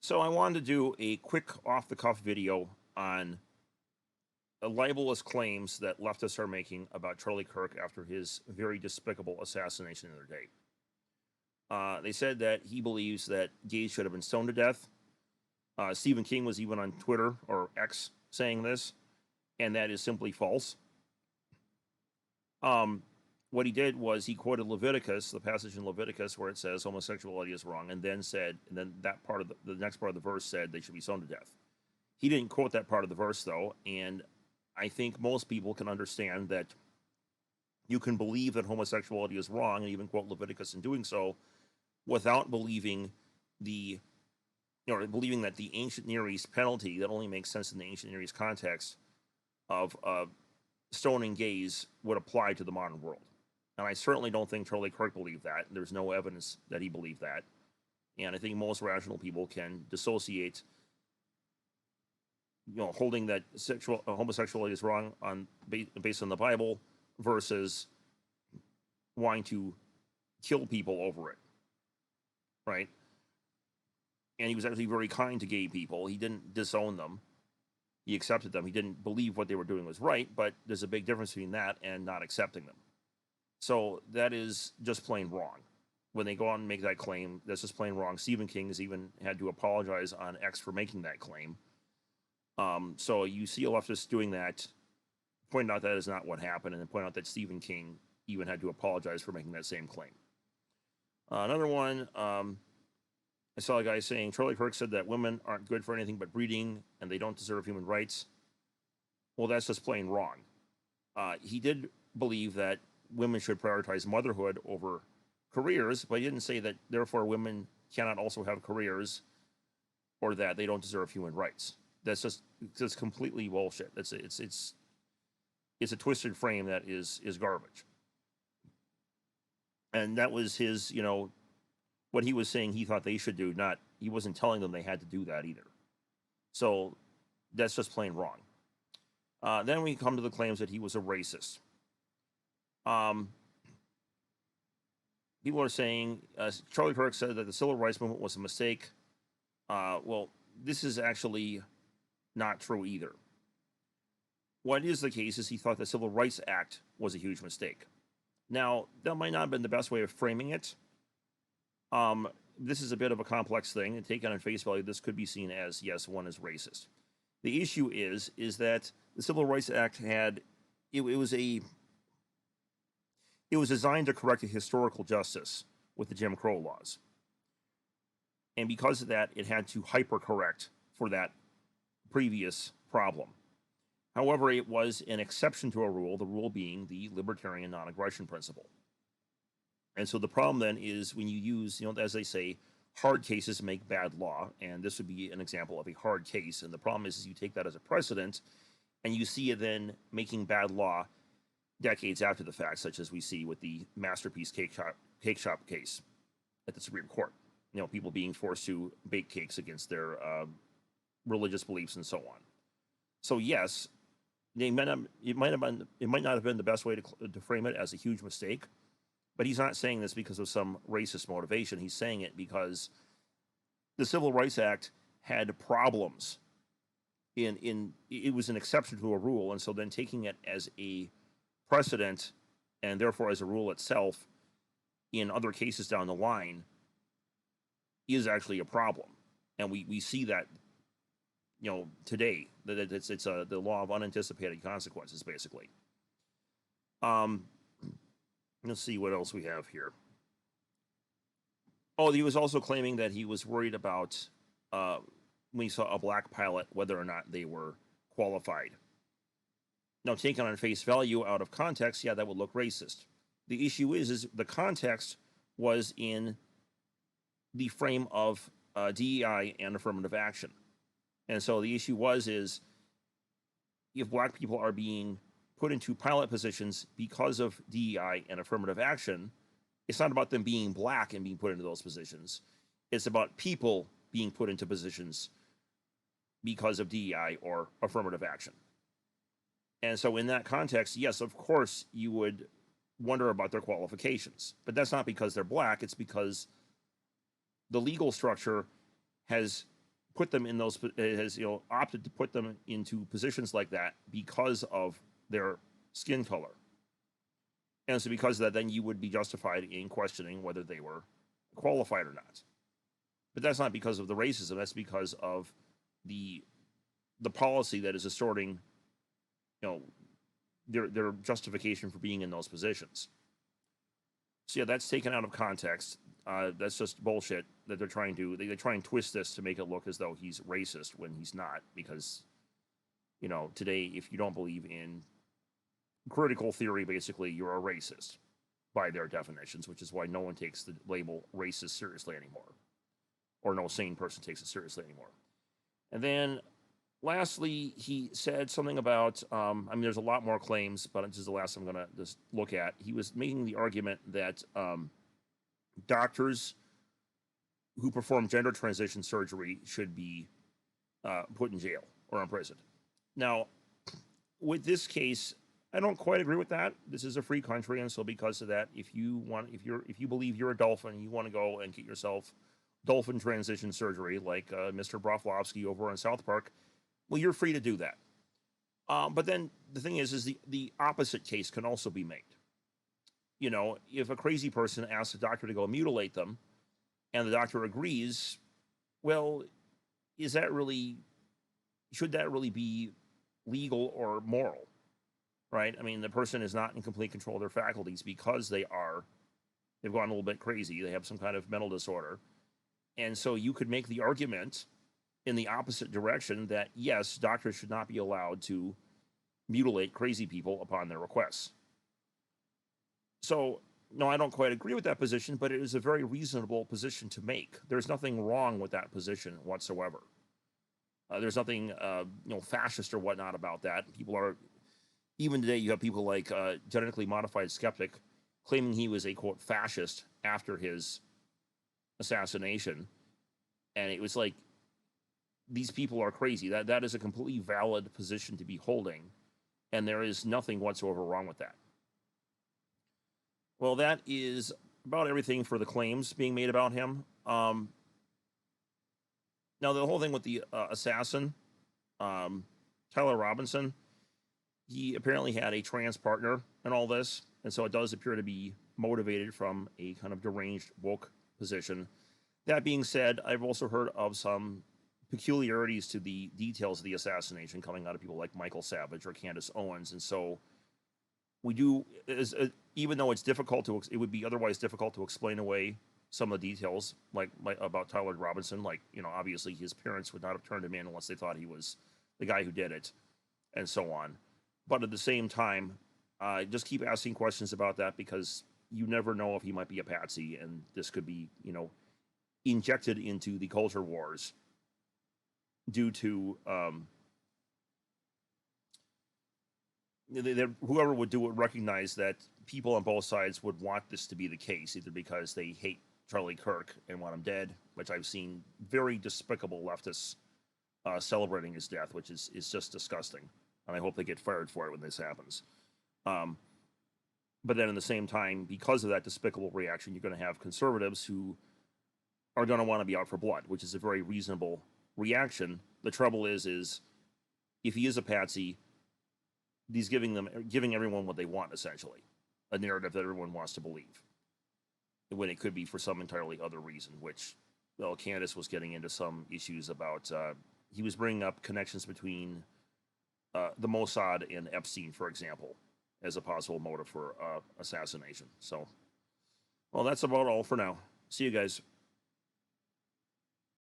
So I wanted to do a quick off-the-cuff video on the libelous claims that leftists are making about Charlie Kirk after his very despicable assassination the other day. They said that he believes that gays should have been stoned to death. Stephen King was even on Twitter, or X, saying this, and that is simply false. What he did was he quoted Leviticus, the passage in Leviticus where it says homosexuality is wrong, and then that part of the next part of the verse said they should be stoned to death. He didn't quote that part of the verse, though, and I think most people can understand that you can believe that homosexuality is wrong and even quote Leviticus in doing so without believing believing that the ancient Near East penalty that only makes sense in the ancient Near East context of stoning gays would apply to the modern world. And I certainly don't think Charlie Kirk believed that. There's no evidence that he believed that. And I think most rational people can dissociate, holding that homosexuality is wrong based on the Bible versus wanting to kill people over it, right? And he was actually very kind to gay people. He didn't disown them. He accepted them. He didn't believe what they were doing was right, but there's a big difference between that and not accepting them. So that is just plain wrong. When they go on and make that claim, that's just plain wrong. Stephen King has even had to apologize on X for making that claim. So you see a leftist doing that, pointing out that is not what happened, and then point out that Stephen King even had to apologize for making that same claim. Another one, I saw a guy saying, Charlie Kirk said that women aren't good for anything but breeding, and they don't deserve human rights. Well, that's just plain wrong. He did believe that women should prioritize motherhood over careers, but he didn't say that therefore women cannot also have careers or that they don't deserve human rights. That's just completely bullshit. It's a twisted frame that is garbage. And that was his, what he was saying he thought they should do, not he wasn't telling them they had to do that either. So that's just plain wrong. Then we come to the claims that he was a racist. People are saying Charlie Kirk said that the civil rights movement was a mistake. Well, this is actually not true either. What is the case is he thought the Civil Rights Act was a huge mistake. Now, that might not have been the best way of framing it. This is a bit of a complex thing, and taken on face value, this could be seen as, yes, one is racist. The issue is that the Civil Rights Act it was designed to correct a historical justice with the Jim Crow laws. And because of that, it had to hypercorrect for that previous problem. However, it was an exception to a rule, the rule being the libertarian non-aggression principle. And so the problem then is when you use, as they say, hard cases make bad law, and this would be an example of a hard case. And the problem is you take that as a precedent, and you see it then making bad law decades after the fact, such as we see with the Masterpiece Cake Shop case at the Supreme Court. People being forced to bake cakes against their religious beliefs and so on. So yes, it might not have been the best way to frame it as a huge mistake, but he's not saying this because of some racist motivation. He's saying it because the Civil Rights Act had problems. It was an exception to a rule, and so then taking it as a precedent and therefore as a rule itself in other cases down the line is actually a problem. And we see that today, that it's the law of unanticipated consequences, basically. Let's see what else we have here. Oh, he was also claiming that he was worried about when he saw a black pilot, whether or not they were qualified. Now, taken on face value out of context, yeah, that would look racist. The issue is the context was in the frame of DEI and affirmative action. And so the issue is if black people are being put into pilot positions because of DEI and affirmative action, it's not about them being black and being put into those positions. It's about people being put into positions because of DEI or affirmative action. And so in that context, yes, of course, you would wonder about their qualifications. But that's not because they're black. It's because the legal structure has put them in those, has opted to put them into positions like that because of their skin color. And so because of that, then you would be justified in questioning whether they were qualified or not. But that's not because of the racism. That's because of the policy that is asserting, their justification for being in those positions. So yeah, that's taken out of context. That's just bullshit that they're trying to. They try and twist this to make it look as though he's racist when he's not. Because, today, if you don't believe in critical theory, basically, you're a racist by their definitions, which is why no one takes the label racist seriously anymore, or no sane person takes it seriously anymore. And then, lastly, he said something about, there's a lot more claims, but this is the last I'm going to just look at. He was making the argument that doctors who perform gender transition surgery should be put in jail or imprisoned. Now, with this case, I don't quite agree with that. This is a free country, and so because of that, if you believe you're a dolphin, you want to go and get yourself dolphin transition surgery, like Mr. Broflovsky over in South Park, well, you're free to do that. But then the thing is the opposite case can also be made. If a crazy person asks a doctor to go mutilate them, and the doctor agrees, well, should that really be legal or moral? Right? The person is not in complete control of their faculties because they've gone a little bit crazy. They have some kind of mental disorder. And so you could make the argument in the opposite direction that, yes, doctors should not be allowed to mutilate crazy people upon their requests. So, no, I don't quite agree with that position, but it is a very reasonable position to make. There's nothing wrong with that position whatsoever. There's nothing, fascist or whatnot about that. Even today, you have people like Genetically Modified Skeptic claiming he was a, quote, fascist after his assassination. And it was like, these people are crazy. That is a completely valid position to be holding, and there is nothing whatsoever wrong with that. Well, that is about everything for the claims being made about him. Now, the whole thing with the assassin, Tyler Robinson, he apparently had a trans partner in all this, and so it does appear to be motivated from a kind of deranged woke position. That being said, I've also heard of some peculiarities to the details of the assassination coming out of people like Michael Savage or Candace Owens, and so we do, even though it would be otherwise difficult to explain away some of the details, like about Tyler Robinson, obviously his parents would not have turned him in unless they thought he was the guy who did it, and so on. But at the same time, just keep asking questions about that, because you never know if he might be a patsy, and this could be, injected into the culture wars due to whoever would do it recognize that people on both sides would want this to be the case, either because they hate Charlie Kirk and want him dead, which I've seen very despicable leftists celebrating his death, which is just disgusting, and I hope they get fired for it when this happens. But then at the same time, because of that despicable reaction, you're going to have conservatives who are going to want to be out for blood, which is a very reasonable reaction. The trouble is if he is a patsy, he's giving everyone what they want, essentially, a narrative that everyone wants to believe, when it could be for some entirely other reason, which, well, Candace was getting into some issues about, he was bringing up connections between the Mossad and Epstein, for example, as a possible motive for assassination. So, well, that's about all for now. See you guys.